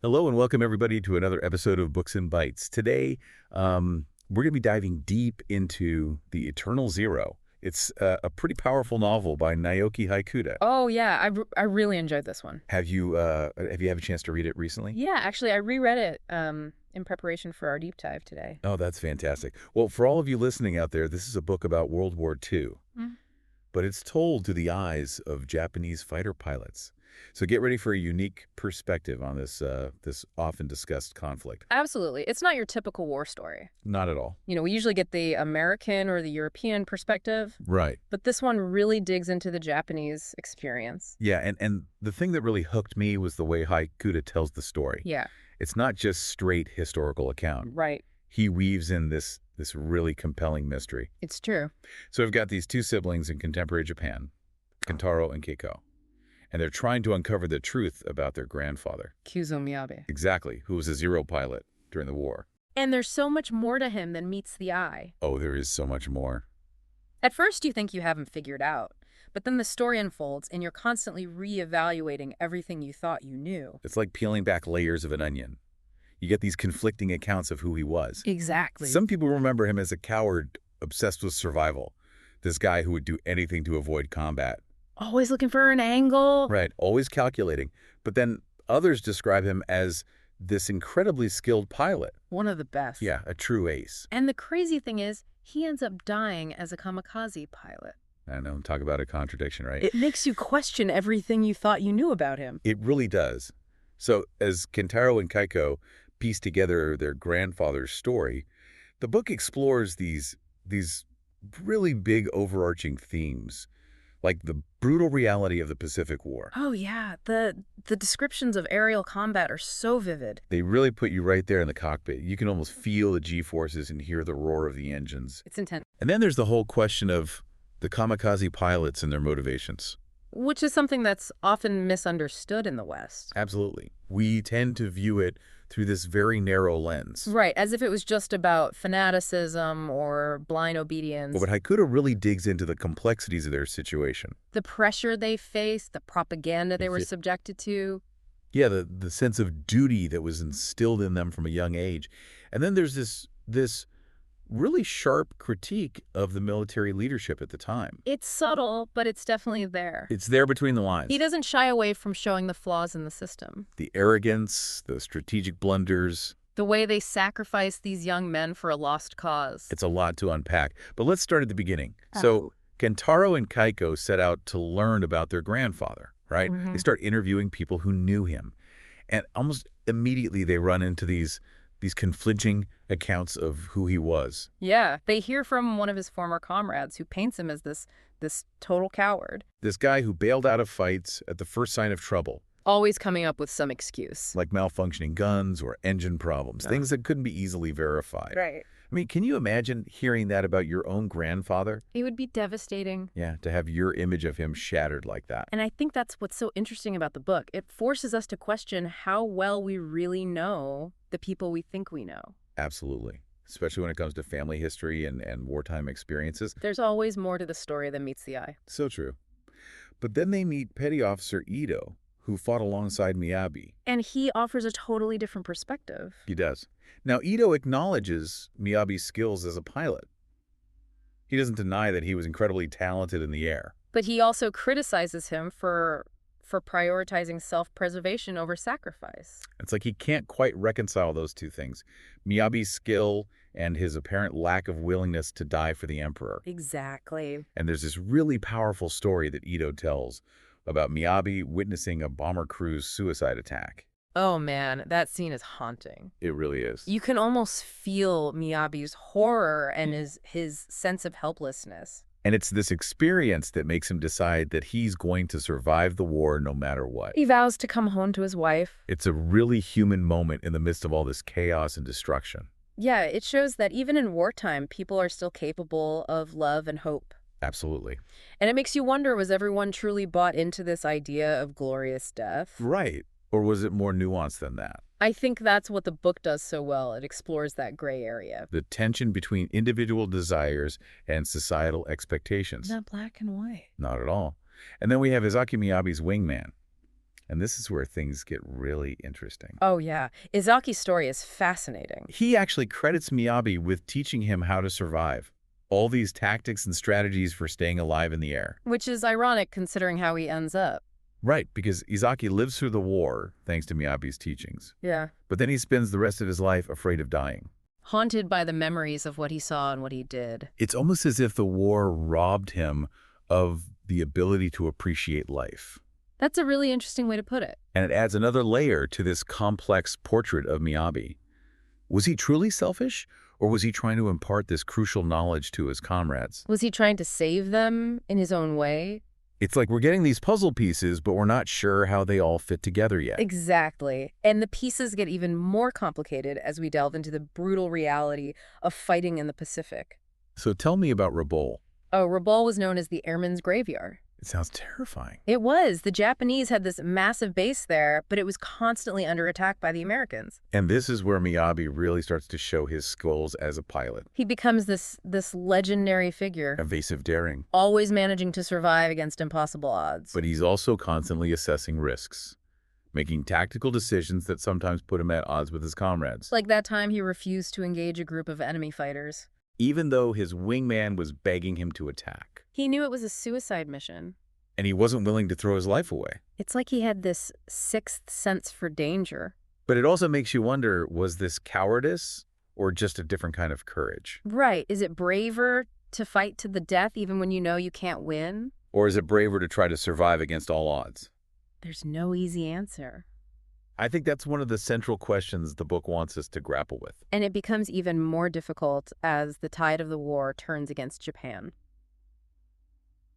Hello and welcome everybody to another episode of Books and Bytes. Today, we're going to be diving deep into The Eternal Zero. It's a pretty powerful novel by Naoki Hyakuta. Oh, yeah. I really enjoyed this one. Have you had a chance to read it recently? Yeah, actually, I reread it in preparation for our deep dive today. Oh, that's fantastic. Well, for all of you listening out there, this is a book about World War II, but it's told through the eyes of Japanese fighter pilots. So get ready for a unique perspective on this often discussed conflict. Absolutely. It's not your typical war story. Not at all. You know, we usually get the American or the European perspective. Right. But this one really digs into the Japanese experience. Yeah, and the thing that really hooked me was the way Hyakuta tells the story. Yeah. It's not just straight historical account. Right. He weaves in this really compelling mystery. It's true. So we've got these two siblings in contemporary Japan, Kentaro and Keiko, and they're trying to uncover the truth about their grandfather. Kyuzo Miyabe. Exactly, who was a Zero pilot during the war. And there's so much more to him than meets the eye. Oh, there is so much more. At first, you think you haven't figured out. But then the story unfolds, and you're constantly re-evaluating everything you thought you knew. It's like peeling back layers of an onion. You get these conflicting accounts of who he was. Exactly. Some people remember him as a coward obsessed with survival, this guy who would do anything to avoid combat. Always looking for an angle. Right, always calculating. But then others describe him as this incredibly skilled pilot. One of the best. Yeah, a true ace. And the crazy thing is, he ends up dying as a kamikaze pilot. I know, talk about a contradiction, right? It makes you question everything you thought you knew about him. It really does. So as Kentaro and Keiko piece together their grandfather's story, the book explores these really big overarching themes, like the brutal reality of the Pacific War. Oh, yeah. The descriptions of aerial combat are so vivid. They really put you right there in the cockpit. You can almost feel the G-forces and hear the roar of the engines. It's intense. And then there's the whole question of the kamikaze pilots and their motivations. Which is something that's often misunderstood in the West. Absolutely. We tend to view it through this very narrow lens. Right, as if it was just about fanaticism or blind obedience. But Hyakuta really digs into the complexities of their situation. The pressure they faced, the propaganda they were subjected to. Yeah, the sense of duty that was instilled in them from a young age. And then there's this really sharp critique of the military leadership at the time. It's subtle, but it's definitely there. It's there between the lines. He doesn't shy away from showing the flaws in the system. The arrogance, the strategic blunders. The way they sacrifice these young men for a lost cause. It's a lot to unpack. But let's start at the beginning. So Kentaro and Keiko set out to learn about their grandfather, right? They start interviewing people who knew him. And almost immediately they run into these conflicting accounts of who he was. Yeah, they hear from one of his former comrades who paints him as this total coward. This guy who bailed out of fights at the first sign of trouble. Always coming up with some excuse. Like malfunctioning guns or engine problems, things that couldn't be easily verified. Right. I mean, can you imagine hearing that about your own grandfather? It would be devastating. Yeah, to have your image of him shattered like that. And I think that's what's so interesting about the book. It forces us to question how well we really know the people we think we know. Absolutely. Especially when it comes to family history and wartime experiences. There's always more to the story than meets the eye. So true. But then they meet Petty Officer Ito, who fought alongside Miyabe. And he offers a totally different perspective. He does. Now, Ito acknowledges Miyabe's skills as a pilot. He doesn't deny that he was incredibly talented in the air. But he also criticizes him for prioritizing self-preservation over sacrifice. It's like he can't quite reconcile those two things. Miyabe's skill and his apparent lack of willingness to die for the emperor. Exactly. And there's this really powerful story that Ito tells about Miyabe witnessing a bomber crew's suicide attack. Oh man, that scene is haunting. It really is. You can almost feel Miyabe's horror and his sense of helplessness. And it's this experience that makes him decide that he's going to survive the war no matter what. He vows to come home to his wife. It's a really human moment in the midst of all this chaos and destruction. Yeah, it shows that even in wartime, people are still capable of love and hope. Absolutely. And it makes you wonder, was everyone truly bought into this idea of glorious death? Right. Or was it more nuanced than that? I think that's what the book does so well. It explores that gray area. The tension between individual desires and societal expectations. Not black and white. Not at all. And then we have Izaki Miyabe's wingman, And this is where things get really interesting. Oh, yeah. Izaki's story is fascinating. He actually credits Miyabi with teaching him how to survive. All these tactics and strategies for staying alive in the air. Which is ironic considering how he ends up. Right, because Izaki lives through the war thanks to Miyabi's teachings. Yeah. But then he spends the rest of his life afraid of dying. Haunted by the memories of what he saw and what he did. It's almost as if the war robbed him of the ability to appreciate life. That's a really interesting way to put it. And it adds another layer to this complex portrait of Miyabi. Was he truly selfish, or was he trying to impart this crucial knowledge to his comrades? Was he trying to save them in his own way? It's like we're getting these puzzle pieces, but we're not sure how they all fit together yet. Exactly. And the pieces get even more complicated as we delve into the brutal reality of fighting in the Pacific. So tell me about Rabaul. Oh, Rabaul was known as the Airmen's Graveyard. It sounds terrifying. It was. The Japanese had this massive base there, but it was constantly under attack by the Americans. And this is where Miyabi really starts to show his skills as a pilot. He becomes this legendary figure. Evasive daring. Always managing to survive against impossible odds. But he's also constantly assessing risks, making tactical decisions that sometimes put him at odds with his comrades. Like that time he refused to engage a group of enemy fighters. Even though his wingman was begging him to attack. He knew it was a suicide mission. And he wasn't willing to throw his life away. It's like he had this sixth sense for danger. But it also makes you wonder, was this cowardice or just a different kind of courage? Right. Is it braver to fight to the death even when you know you can't win? Or is it braver to try to survive against all odds? There's no easy answer. I think that's one of the central questions the book wants us to grapple with. And it becomes even more difficult as the tide of the war turns against Japan.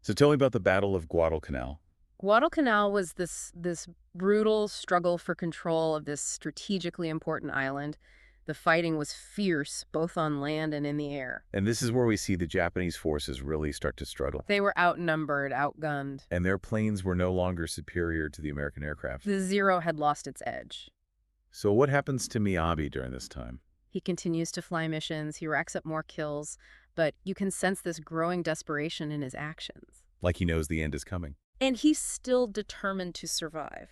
So tell me about the Battle of Guadalcanal. Guadalcanal was this brutal struggle for control of this strategically important island. The fighting was fierce, both on land and in the air. And this is where we see the Japanese forces really start to struggle. They were outnumbered, outgunned. And their planes were no longer superior to the American aircraft. The Zero had lost its edge. So what happens to Miyabi during this time? He continues to fly missions, he racks up more kills, but you can sense this growing desperation in his actions. Like he knows the end is coming. And he's still determined to survive.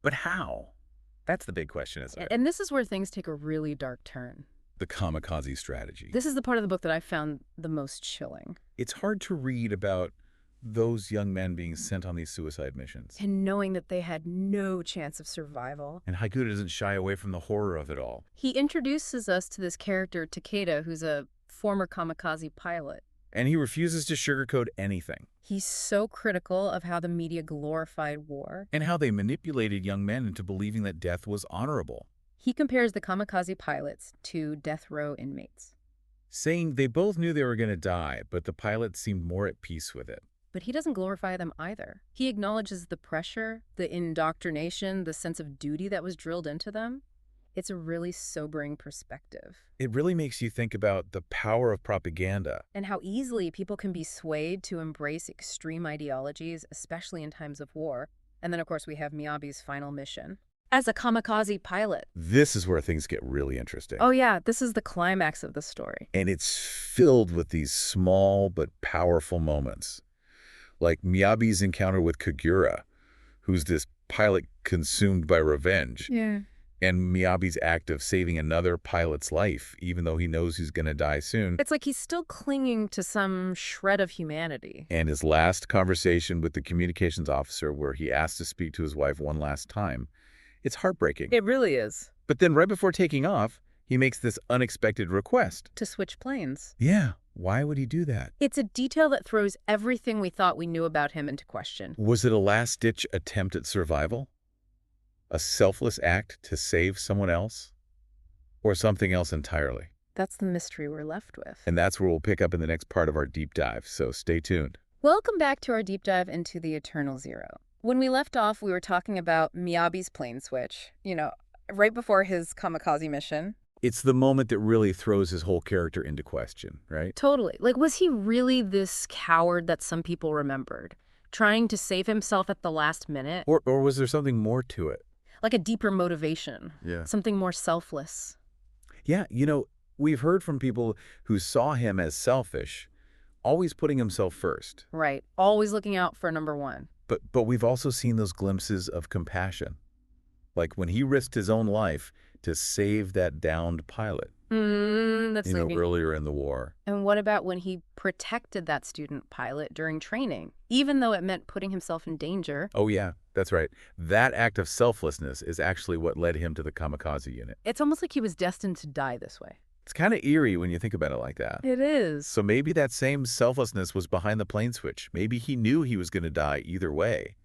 But how? That's the big question, isn't it? And this is where things take a really dark turn. The kamikaze strategy. This is the part of the book that I found the most chilling. It's hard to read about those young men being sent on these suicide missions. And knowing that they had no chance of survival. And Hyakuta doesn't shy away from the horror of it all. He introduces us to this character, Takeda, who's a former kamikaze pilot. And he refuses to sugarcoat anything. He's so critical of how the media glorified war. And how they manipulated young men into believing that death was honorable. He compares the kamikaze pilots to death row inmates. Saying they both knew they were going to die, but the pilots seemed more at peace with it. But he doesn't glorify them either. He acknowledges the pressure, the indoctrination, the sense of duty that was drilled into them. It's a really sobering perspective. It really makes you think about the power of propaganda. And how easily people can be swayed to embrace extreme ideologies, especially in times of war. And then, of course, we have Miyabi's final mission as a kamikaze pilot. This is where things get really interesting. Oh, yeah, this is the climax of the story. And it's filled with these small but powerful moments. Like Miyabi's encounter with Kagura, who's this pilot consumed by revenge. Yeah. And Miyabi's act of saving another pilot's life, even though he knows he's going to die soon. It's like he's still clinging to some shred of humanity. And his last conversation with the communications officer where he asks to speak to his wife one last time. It's heartbreaking. It really is. But then right before taking off, he makes this unexpected request. To switch planes. Yeah. Why would he do that? It's a detail that throws everything we thought we knew about him into question. Was it a last-ditch attempt at survival? A selfless act to save someone else? Or something else entirely? That's the mystery we're left with. And that's where we'll pick up in the next part of our deep dive, so stay tuned. Welcome back to our deep dive into the Eternal Zero. When we left off, we were talking about Miyabi's plane switch, right before his kamikaze mission. It's the moment that really throws his whole character into question, right? Totally. Like, was he really this coward that some people remembered, trying to save himself at the last minute? Or was there something more to it? Like a deeper motivation. Yeah. Something more selfless. Yeah, we've heard from people who saw him as selfish, always putting himself first. Right. Always looking out for number one. But we've also seen those glimpses of compassion, like when he risked his own life to save that downed pilot, That's earlier in the war. And what about when he protected that student pilot during training, even though it meant putting himself in danger? Oh, yeah, that's right. That act of selflessness is actually what led him to the Kamikaze unit. It's almost like he was destined to die this way. It's kind of eerie when you think about it like that. It is. So maybe that same selflessness was behind the plane switch. Maybe he knew he was going to die either way,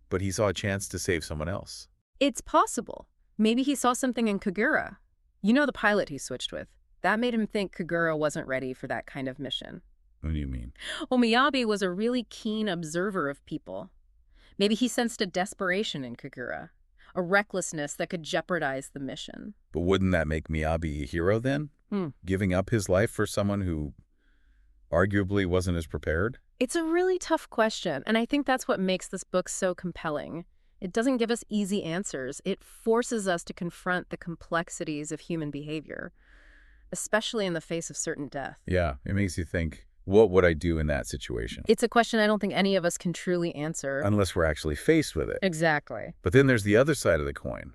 but he saw a chance to save someone else. It's possible. Maybe he saw something in Kagura. You know, the pilot he switched with. That made him think Kagura wasn't ready for that kind of mission. What do you mean? Well, Miyabe was a really keen observer of people. Maybe he sensed a desperation in Kagura, a recklessness that could jeopardize the mission. But wouldn't that make Miyabe a hero then? Giving up his life for someone who arguably wasn't as prepared? It's a really tough question, and I think that's what makes this book so compelling. It doesn't give us easy answers. It forces us to confront the complexities of human behavior, especially in the face of certain death. Yeah, it makes you think, what would I do in that situation? It's a question I don't think any of us can truly answer. Unless we're actually faced with it. Exactly. But then there's the other side of the coin,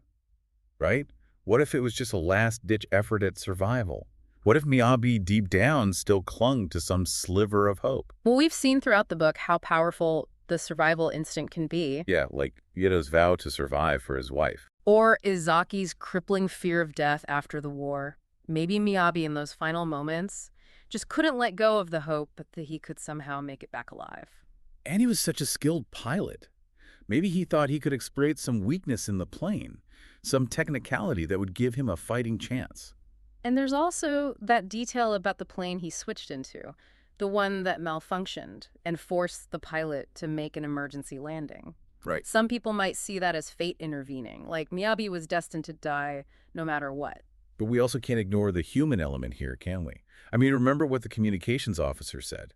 right? What if it was just a last-ditch effort at survival? What if Miyabe deep down still clung to some sliver of hope? Well, we've seen throughout the book how powerful the survival instinct can be. Yeah, like Ito's vow to survive for his wife. Or Izaki's crippling fear of death after the war. Maybe Miyabe in those final moments just couldn't let go of the hope that he could somehow make it back alive. And he was such a skilled pilot. Maybe he thought he could exploit some weakness in the plane, some technicality that would give him a fighting chance. And there's also that detail about the plane he switched into, the one that malfunctioned and forced the pilot to make an emergency landing. Right. Some people might see that as fate intervening, like Miyabe was destined to die no matter what. But we also can't ignore the human element here, can we? I mean, remember what the communications officer said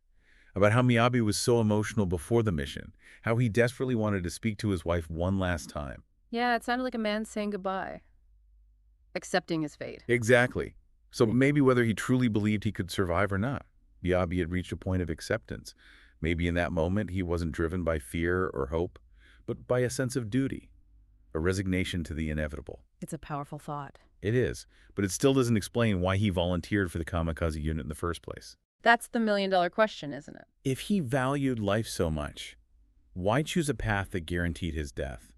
about how Miyabe was so emotional before the mission, how he desperately wanted to speak to his wife one last time. Yeah, it sounded like a man saying goodbye, accepting his fate. Exactly. So maybe whether he truly believed he could survive or not, Miyabe had reached a point of acceptance. Maybe in that moment he wasn't driven by fear or hope, but by a sense of duty, a resignation to the inevitable. It's a powerful thought. It is, but it still doesn't explain why he volunteered for the Kamikaze unit in the first place. That's the million-dollar question, isn't it? If he valued life so much, why choose a path that guaranteed his death?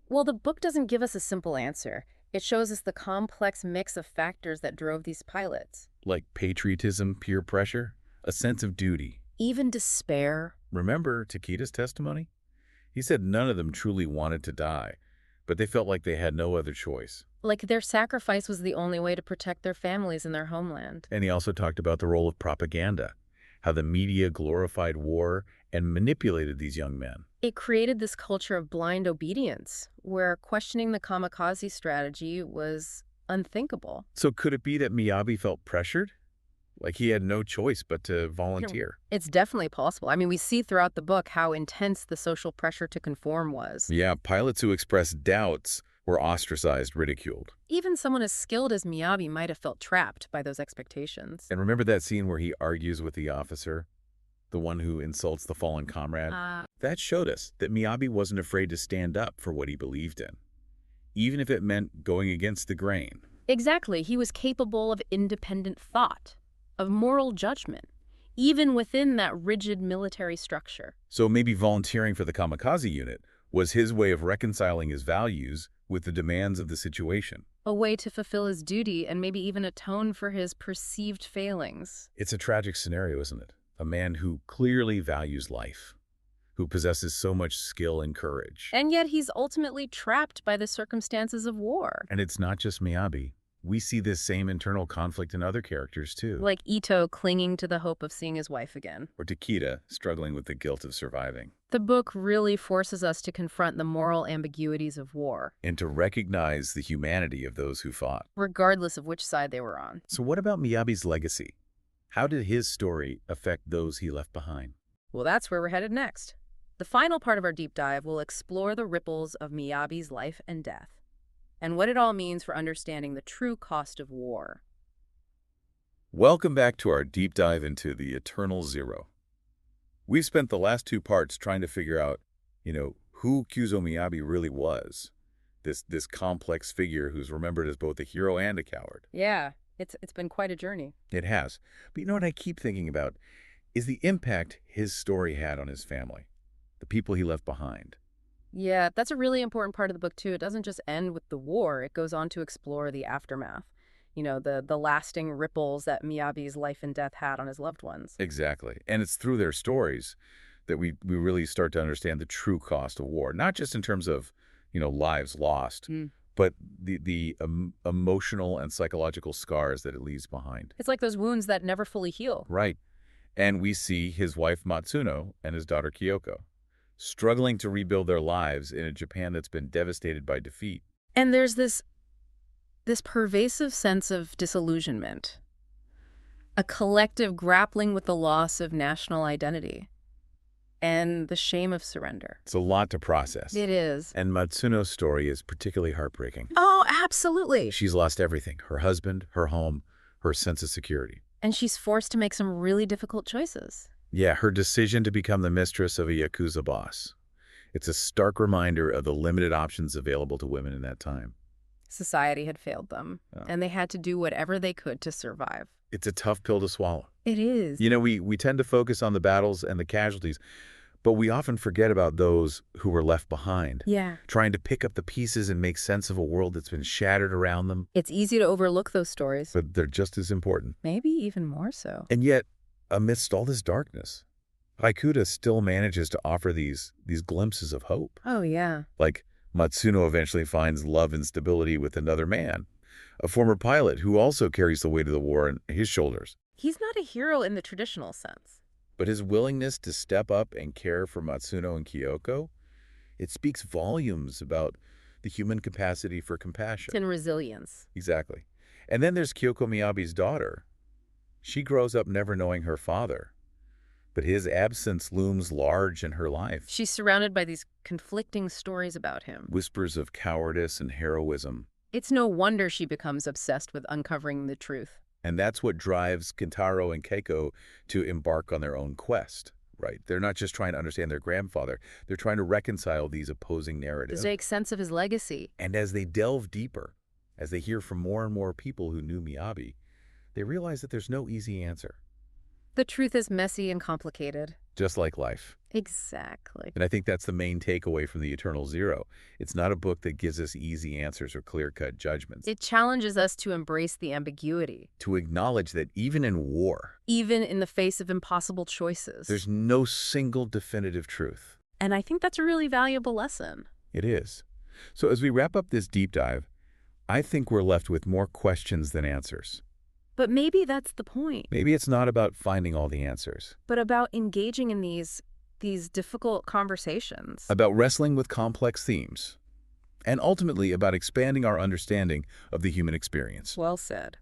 Well, the book doesn't give us a simple answer. It shows us the complex mix of factors that drove these pilots. Like patriotism, peer pressure, a sense of duty. Even despair. Remember Takita's testimony? He said none of them truly wanted to die, but they felt like they had no other choice. Like their sacrifice was the only way to protect their families and their homeland. And he also talked about the role of propaganda, how the media glorified war and manipulated these young men. It created this culture of blind obedience, where questioning the kamikaze strategy was unthinkable. So could it be that Miyabe felt pressured? Like he had no choice but to volunteer? It's definitely possible. I mean, we see throughout the book how intense the social pressure to conform was. Yeah, pilots who expressed doubts were ostracized, ridiculed. Even someone as skilled as Miyabe might have felt trapped by those expectations. And remember that scene where he argues with the officer, the one who insults the fallen comrade? That showed us that Miyabe wasn't afraid to stand up for what he believed in, even if it meant going against the grain. Exactly. He was capable of independent thought, of moral judgment, even within that rigid military structure. So maybe volunteering for the Kamikaze unit was his way of reconciling his values with the demands of the situation. A way to fulfill his duty and maybe even atone for his perceived failings. It's a tragic scenario, isn't it? A man who clearly values life, who possesses so much skill and courage. And yet he's ultimately trapped by the circumstances of war. And it's not just Miyabe. We see this same internal conflict in other characters, too. Like Ito clinging to the hope of seeing his wife again. Or Takita struggling with the guilt of surviving. The book really forces us to confront the moral ambiguities of war. And to recognize the humanity of those who fought. Regardless of which side they were on. So what about Miyabe's legacy? How did his story affect those he left behind? Well, that's where we're headed next. The final part of our deep dive will explore the ripples of Miyabe's life and death, and what it all means for understanding the true cost of war. Welcome back to our deep dive into the Eternal Zero. We've spent the last two parts trying to figure out who Kyuzo Miyabe really was. This complex figure who's remembered as both a hero and a coward. Yeah, it's been quite a journey. It has. But you know what I keep thinking about is the impact his story had on his family, the people he left behind. Yeah, that's a really important part of the book, too. It doesn't just end with the war. It goes on to explore the aftermath. The lasting ripples that Miyabi's life and death had on his loved ones. Exactly. And it's through their stories that we really start to understand the true cost of war, not just in terms of, lives lost, but the emotional and psychological scars that it leaves behind. It's like those wounds that never fully heal. Right. And we see his wife Matsuno and his daughter Kyoko struggling to rebuild their lives in a Japan that's been devastated by defeat. And there's this pervasive sense of disillusionment, a collective grappling with the loss of national identity and the shame of surrender. It's a lot to process. It is. And Matsuno's story is particularly heartbreaking. Oh, absolutely. She's lost everything: her husband, her home, her sense of security. And she's forced to make some really difficult choices. Yeah, her decision to become the mistress of a Yakuza boss. It's a stark reminder of the limited options available to women in that time. Society had failed them, and they had to do whatever they could to survive. It's a tough pill to swallow. It is. We tend to focus on the battles and the casualties, but we often forget about those who were left behind. Yeah. Trying to pick up the pieces and make sense of a world that's been shattered around them. It's easy to overlook those stories. But they're just as important. Maybe even more so. And yet, amidst all this darkness, Hyakuta still manages to offer these glimpses of hope. Oh, yeah. Like Matsuno eventually finds love and stability with another man, a former pilot who also carries the weight of the war on his shoulders. He's not a hero in the traditional sense. But his willingness to step up and care for Matsuno and Kyoko, it speaks volumes about the human capacity for compassion. And resilience. Exactly. And then there's Kyoko Miyabe's daughter. She grows up never knowing her father, but his absence looms large in her life. She's surrounded by these conflicting stories about him. Whispers of cowardice and heroism. It's no wonder she becomes obsessed with uncovering the truth. And that's what drives Kentaro and Keiko to embark on their own quest, right? They're not just trying to understand their grandfather. They're trying to reconcile these opposing narratives. To make sense of his legacy. And as they delve deeper, as they hear from more and more people who knew Miyabe, they realize that there's no easy answer. The truth is messy and complicated. Just like life. Exactly. And I think that's the main takeaway from The Eternal Zero. It's not a book that gives us easy answers or clear-cut judgments. It challenges us to embrace the ambiguity. To acknowledge that even in war, even in the face of impossible choices, there's no single definitive truth. And I think that's a really valuable lesson. It is. So as we wrap up this deep dive, I think we're left with more questions than answers. But maybe that's the point. Maybe it's not about finding all the answers, but about engaging in these difficult conversations. About wrestling with complex themes, and ultimately about expanding our understanding of the human experience. Well said.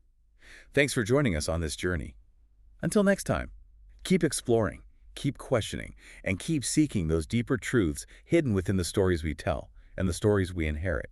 Thanks for joining us on this journey. Until next time, keep exploring, keep questioning, and keep seeking those deeper truths hidden within the stories we tell and the stories we inherit.